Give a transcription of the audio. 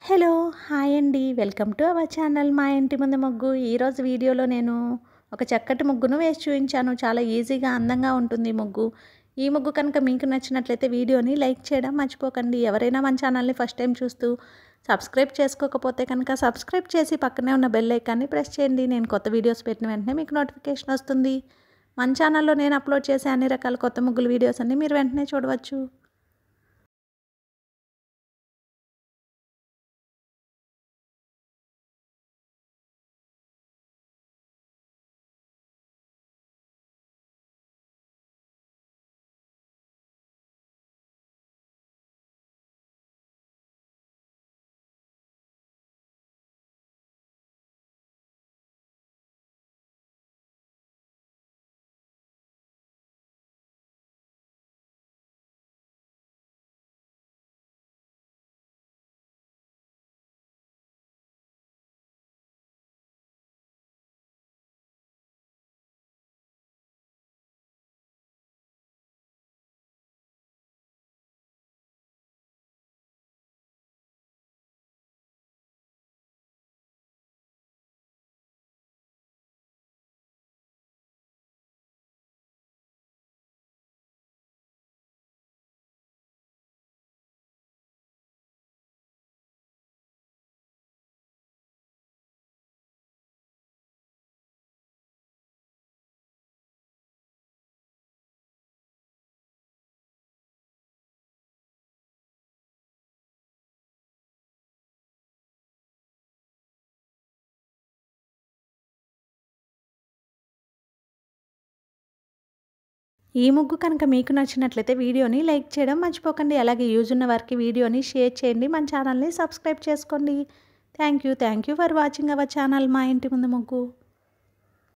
Hello! Hi అండి. Welcome to our channel మా ఇంటి ముందు ముగ్గు. ఈరోజు వీడియోలో నేను ఒక చక్కటి ముగ్గును వేసి చూయించాను. చాలా ఈజీగా, అందంగా ఉంటుంది ఈ ముగ్గు. ఈ ముగ్గు కనుక మీకు నచ్చినట్లయితే వీడియోని లైక్ చేయడం మర్చిపోకండి. ఎవరైనా మన ఛానల్ని ఫస్ట్ టైం చూస్తూ సబ్స్క్రైబ్ చేసుకోకపోతే కనుక సబ్స్క్రైబ్ చేసి పక్కనే ఉన్న బెల్ ఐకాన్ని ప్రెస్ చేయండి. నేను కొత్త వీడియోస్ పెట్టిన వెంటనే మీకు నోటిఫికేషన్ వస్తుంది. మన ఛానల్లో నేను అప్లోడ్ చేసే అన్ని రకాల కొత్త ముగ్గుల వీడియోస్ అన్ని మీరు వెంటనే చూడవచ్చు. ఈ ముగ్గు కనుక మీకు నచ్చినట్లయితే వీడియోని లైక్ చేయడం మర్చిపోకండి. అలాగే యూజ్ ఉన్న వారికి వీడియోని షేర్ చేయండి. మన ఛానల్ని సబ్స్క్రైబ్ చేసుకోండి. Thank you for watching our channel మా ఇంటి ముందు ముగ్గు.